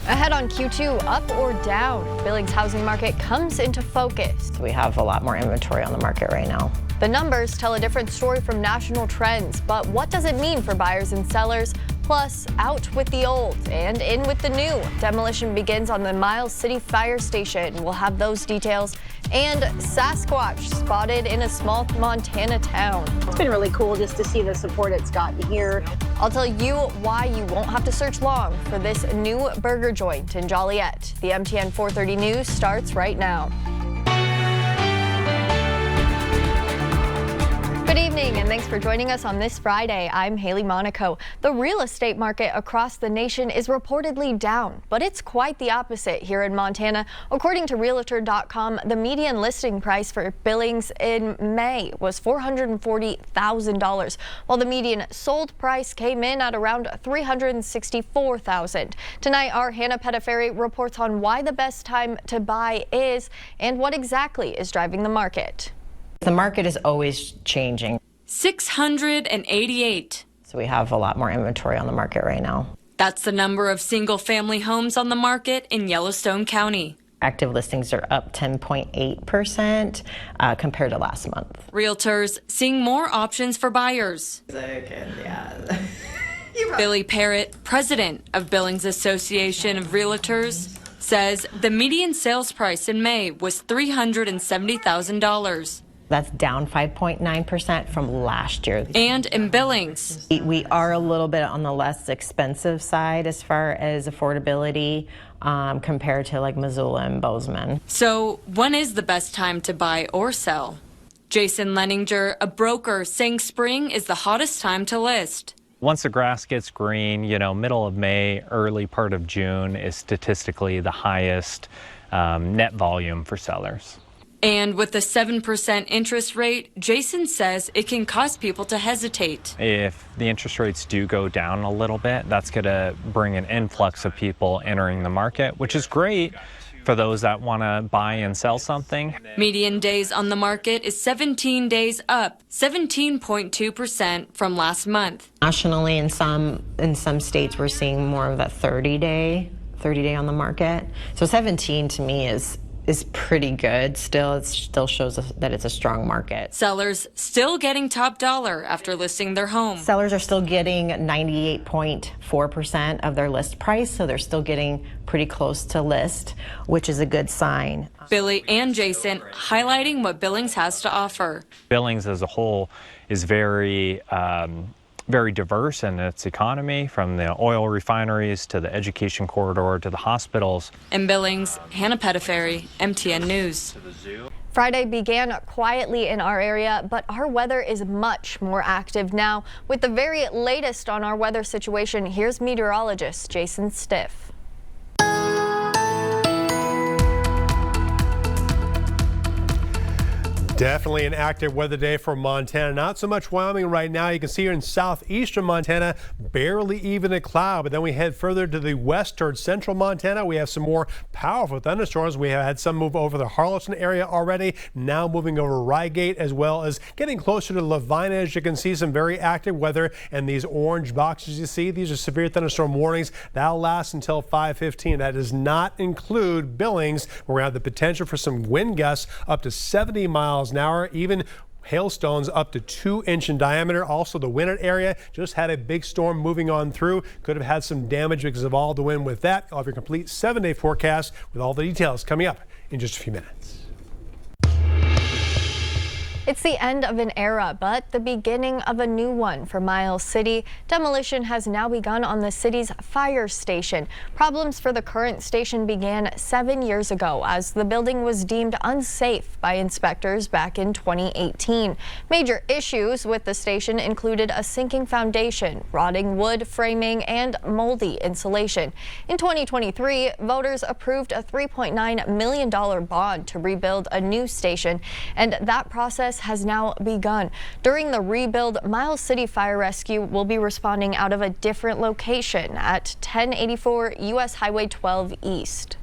Ahead on Q2, up or down? Billings housing market comes into focus. We have a lot more inventory on the market right now. The numbers tell a different story from national trends, but what does it mean for buyers and sellers? Plus, out with the old and in with the new. Demolition begins on the Miles City Fire Station. We'll have those details. And Sasquatch spotted in a small Montana town. It's been really cool just to see the support it's gotten here. I'll tell you why you won't have to search long for this new burger joint in Joliet. The MTN 430 news starts right now. Good evening and thanks for joining us on this Friday. I'm Hailey Monaco. The real estate market across the nation is reportedly down, but it's quite the opposite here in Montana. According to Realtor.com, the median listing price for Billings in May was $440,000, while the median sold price came in at around $364,000. Tonight, our Hannah Pettiferi reports on why the best time to buy is and what exactly is driving the market. The market is always changing. 688. So we have a lot more inventory on the market right now. That's the number of single-family homes on the market in Yellowstone County. Active listings are up 10.8% compared to last month. Realtors seeing more options for buyers. Billy Parrott, president of Billings Association of Realtors, says the median sales price in May was $370,000. That's down 5.9% from last year. And in Billings, we are a little bit on the less expensive side as far as affordability compared to like Missoula and Bozeman. So when is the best time to buy or sell? Jason Leninger, a broker, saying spring is the hottest time to list. Once the grass gets green, middle of May, early part of June is statistically the highest net volume for sellers. And with the 7% interest rate, Jason says it can cause people to hesitate. If the interest rates do go down a little bit, that's going to bring an influx of people entering the market, which is great for those that want to buy and sell something. Median days on the market is 17 days up, 17.2% from last month. Nationally, in some states, we're seeing more of that 30-day on the market. So 17 to me is pretty good. Still, it still shows us that it's a strong market. Sellers still getting top dollar after listing their home. Sellers are still getting 98.4% of their list price, so they're still getting pretty close to list, which is a good sign. Billy and Jason highlighting what Billings has to offer. Billings as a whole is very diverse in its economy, from the oil refineries to the education corridor to the hospitals. In Billings, Hannah Pettiferi, MTN News. Friday began quietly in our area, but our weather is much more active now. With the very latest on our weather situation, here's meteorologist Jason Stiff. Definitely an active weather day for Montana. Not so much Wyoming right now. You can see here in southeastern Montana, barely even a cloud. But then we head further to the west towards central Montana. We have some more powerful thunderstorms. We have had some move over the Harleston area already. Now moving over Rygate, as well as getting closer to Levina. As you can see, some very active weather. And these orange boxes you see, these are severe thunderstorm warnings. That'll last until 5:15. That does not include Billings, where we have the potential for some wind gusts up to 70 miles an hour, even hailstones up to 2-inch in diameter. Also, the Winnett area just had a big storm moving on through. Could have had some damage because of all the wind with that. I'll have your complete 7-day forecast with all the details coming up in just a few minutes. It's the end of an era, but the beginning of a new one for Miles City. Demolition has now begun on the city's fire station. Problems for the current station began 7 years ago as the building was deemed unsafe by inspectors back in 2018. Major issues with the station included a sinking foundation, rotting wood framing, and moldy insulation. In 2023, voters approved a $3.9 million bond to rebuild a new station, and that process has now begun. During the rebuild, Miles City Fire Rescue will be responding out of a different location at 1084 U.S. Highway 12 East.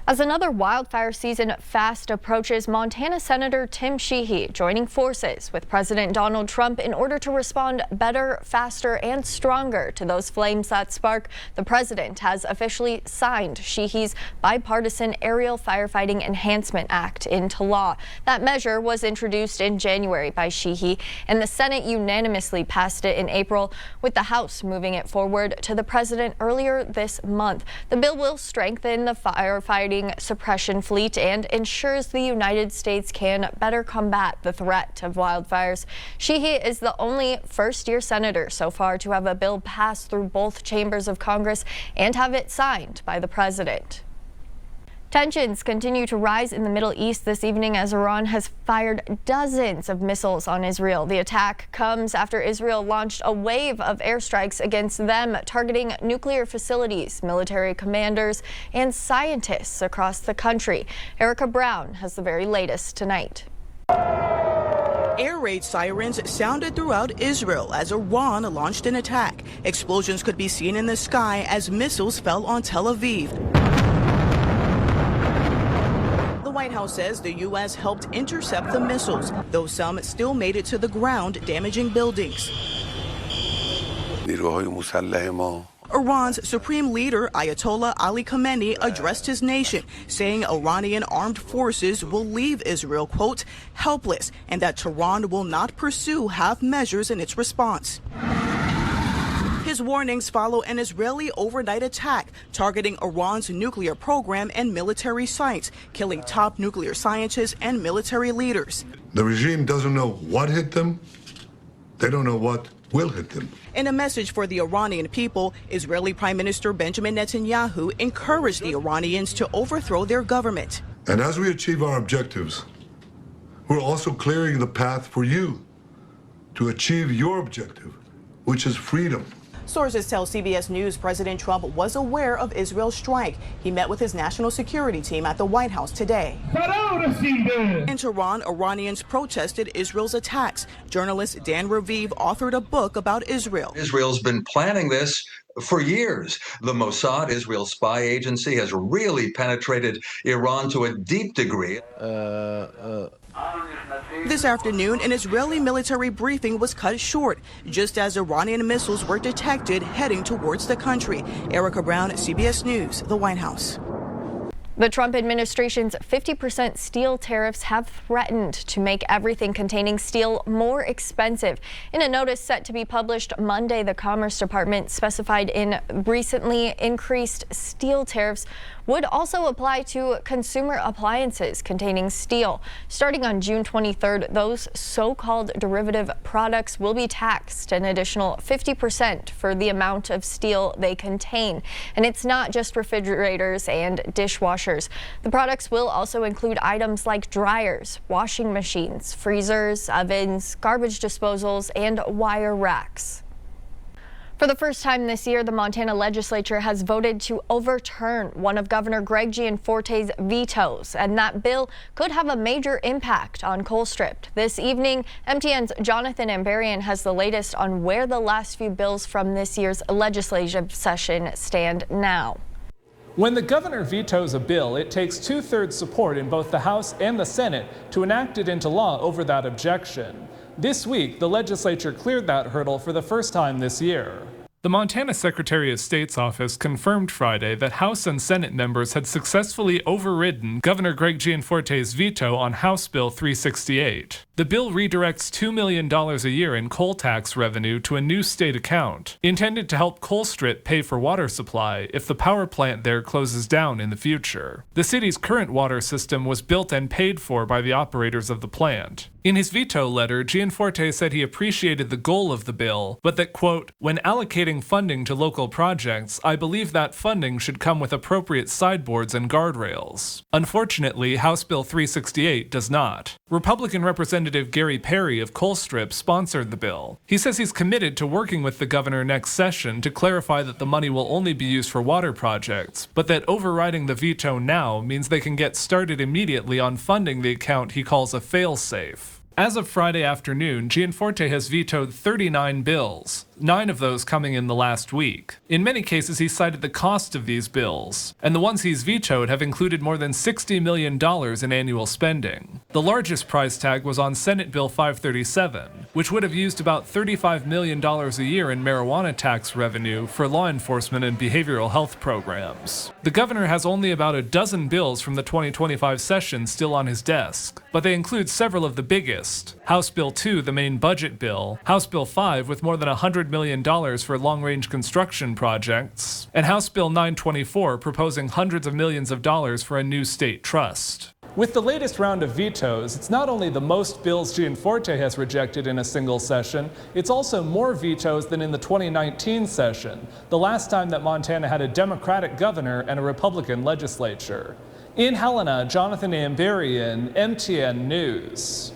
As another wildfire season fast approaches, Montana Senator Tim Sheehy joining forces with President Donald Trump in order to respond better, faster, and stronger to those flames that spark. The president has officially signed Sheehy's bipartisan Aerial Firefighting Enhancement Act into law. That measure was introduced in January by Sheehy, and the Senate unanimously passed it in April, with the House moving it forward to the president earlier this month. The bill will strengthen the firefighting suppression fleet and ensures the United States can better combat the threat of wildfires. Sheehy is the only first-year senator so far to have a bill pass through both chambers of Congress and have it signed by the president. Tensions continue to rise in the Middle East this evening as Iran has fired dozens of missiles on Israel. The attack comes after Israel launched a wave of airstrikes against them, targeting nuclear facilities, military commanders, and scientists across the country. Erica Brown has the very latest tonight. Air raid sirens sounded throughout Israel as Iran launched an attack. Explosions could be seen in the sky as missiles fell on Tel Aviv. The White House says the U.S. helped intercept the missiles, though some still made it to the ground, damaging buildings. Iran's supreme leader, Ayatollah Ali Khamenei, addressed his nation, saying Iranian armed forces will leave Israel, quote, helpless, and that Tehran will not pursue half measures in its response. His warnings follow an Israeli overnight attack targeting Iran's nuclear program and military sites, killing top nuclear scientists and military leaders. The regime doesn't know what hit them. They don't know what will hit them. In a message for the Iranian people, Israeli Prime Minister Benjamin Netanyahu encouraged the Iranians to overthrow their government. And as we achieve our objectives, we're also clearing the path for you to achieve your objective, which is freedom. Sources tell CBS News President Trump was aware of Israel's strike. He met with his national security team at the White House today. In Tehran, Iranians protested Israel's attacks. Journalist Dan Raviv authored a book about Israel. Israel's been planning this for years. The Mossad, Israel's spy agency, has really penetrated Iran to a deep degree. This afternoon, an Israeli military briefing was cut short, just as Iranian missiles were detected heading towards the country. Erica Brown, CBS News, the White House. The Trump administration's 50% steel tariffs have threatened to make everything containing steel more expensive. In a notice set to be published Monday, the Commerce Department specified in recently increased steel tariffs would also apply to consumer appliances containing steel. Starting on June 23rd, those so-called derivative products will be taxed an additional 50% for the amount of steel they contain. And it's not just refrigerators and dishwashers. The products will also include items like dryers, washing machines, freezers, ovens, garbage disposals, and wire racks. For the first time this year, the Montana legislature has voted to overturn one of Governor Greg Gianforte's vetoes, and that bill could have a major impact on Colstrip. This evening, MTN's Jonathan Ambarian has the latest on where the last few bills from this year's legislative session stand now. When the governor vetoes a bill, it takes 2/3 support in both the House and the Senate to enact it into law over that objection. This week, the legislature cleared that hurdle for the first time this year. The Montana Secretary of State's office confirmed Friday that House and Senate members had successfully overridden Governor Greg Gianforte's veto on House Bill 368. The bill redirects $2 million a year in coal tax revenue to a new state account, intended to help Colstrip pay for water supply if the power plant there closes down in the future. The city's current water system was built and paid for by the operators of the plant. In his veto letter, Gianforte said he appreciated the goal of the bill, but that, quote, when allocating funding to local projects, I believe that funding should come with appropriate sideboards and guardrails. Unfortunately, House Bill 368 does not. Republican Representative Gary Perry of Colstrip sponsored the bill. He says he's committed to working with the governor next session to clarify that the money will only be used for water projects, but that overriding the veto now means they can get started immediately on funding the account he calls a fail-safe. As of Friday afternoon, Gianforte has vetoed 39 bills, 9 of those coming in the last week. In many cases, he cited the cost of these bills, and the ones he's vetoed have included more than $60 million in annual spending. The largest price tag was on Senate Bill 537, which would have used about $35 million a year in marijuana tax revenue for law enforcement and behavioral health programs. The governor has only about a dozen bills from the 2025 session still on his desk, but they include several of the biggest. House Bill 2, the main budget bill, House Bill 5 with more than $100 million for long-range construction projects, and House Bill 924 proposing hundreds of millions of dollars for a new state trust. With the latest round of vetoes, it's not only the most bills Gianforte has rejected in a single session, it's also more vetoes than in the 2019 session, the last time that Montana had a Democratic governor and a Republican legislature. In Helena, Jonathan Amberian, MTN News.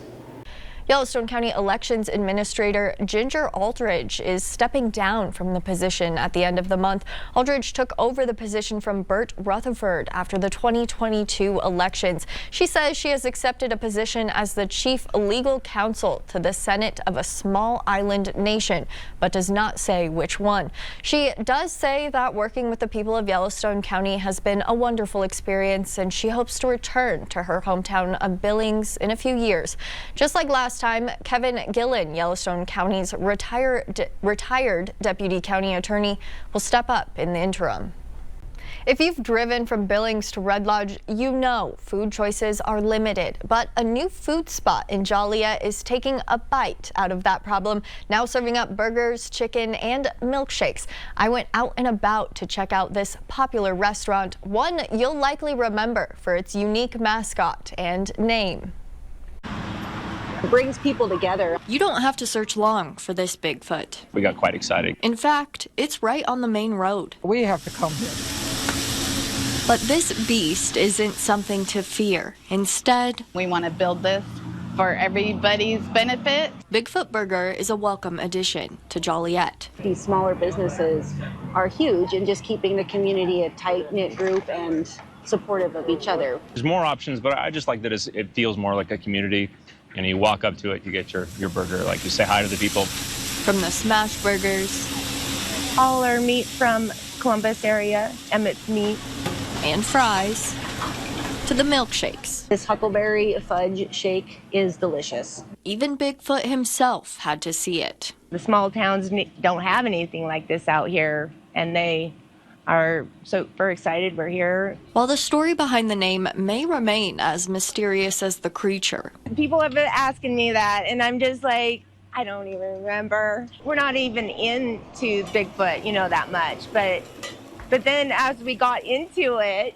Yellowstone County Elections Administrator Ginger Aldridge is stepping down from the position at the end of the month. Aldridge took over the position from Burt Rutherford after the 2022 elections. She says she has accepted a position as the chief legal counsel to the Senate of a small island nation, but does not say which one. She does say that working with the people of Yellowstone County has been a wonderful experience, and she hopes to return to her hometown of Billings in a few years. Just like last time, Kevin Gillen, Yellowstone County's retired deputy county attorney, will step up in the interim. If you've driven from Billings to Red Lodge, you know food choices are limited, but a new food spot in Joliet is taking a bite out of that problem, now serving up burgers, chicken, and milkshakes. I went out and about to check out this popular restaurant, one you'll likely remember for its unique mascot and name. Brings people together. You don't have to search long for this Bigfoot. We got quite excited. In fact, it's right on the main road. We have to come here. But this beast isn't something to fear. Instead, we want to build this for everybody's benefit. Bigfoot Burger is a welcome addition to Joliet. These smaller businesses are huge in just keeping the community a tight-knit group and supportive of each other. There's more options, but I just like that it feels more like a community. And you walk up to it, you get your burger, like you say hi to the people. From the smash burgers. All our meat from Columbus area, Emmett's meat. And fries. To the milkshakes. This huckleberry fudge shake is delicious. Even Bigfoot himself had to see it. The small towns don't have anything like this out here, and they are super excited we're here. While the story behind the name may remain as mysterious as the creature. People have been asking me that, and I'm just like, I don't even remember. We're not even into Bigfoot, that much. But then as we got into it,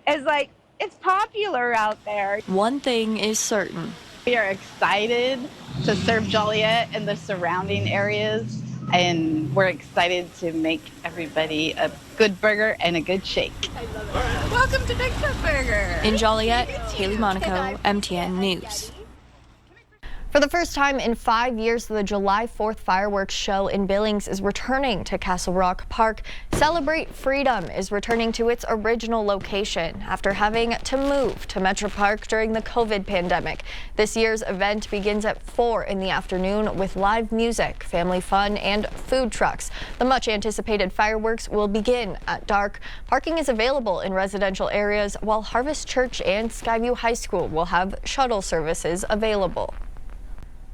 it's like, it's popular out there. One thing is certain. We are excited to serve Joliet and the surrounding areas. And we're excited to make everybody a good burger and a good shake. I love it. Welcome to Bigfoot Burger. In Joliet, Hailey Monaco, MTN News. For the first time in 5 years, the July 4th fireworks show in Billings is returning to Castle Rock Park. Celebrate Freedom is returning to its original location after having to move to Metro Park during the COVID pandemic. This year's event begins at 4 in the afternoon with live music, family fun, and food trucks. The much anticipated fireworks will begin at dark. Parking is available in residential areas, while Harvest Church and Skyview High School will have shuttle services available.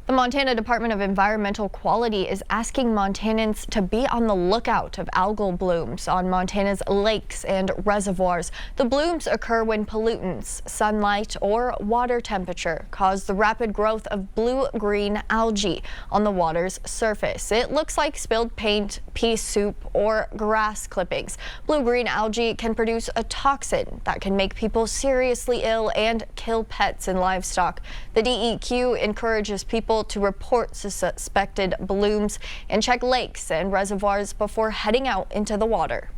The Montana Department of Environmental Quality is asking Montanans to be on the lookout of algal blooms on Montana's lakes and reservoirs. The blooms occur when pollutants, sunlight, or water temperature cause the rapid growth of blue-green algae on the water's surface. It looks like spilled paint, pea soup, or grass clippings. Blue-green algae can produce a toxin that can make people seriously ill and kill pets and livestock. The DEQ encourages people to report suspected blooms and check lakes and reservoirs before heading out into the water.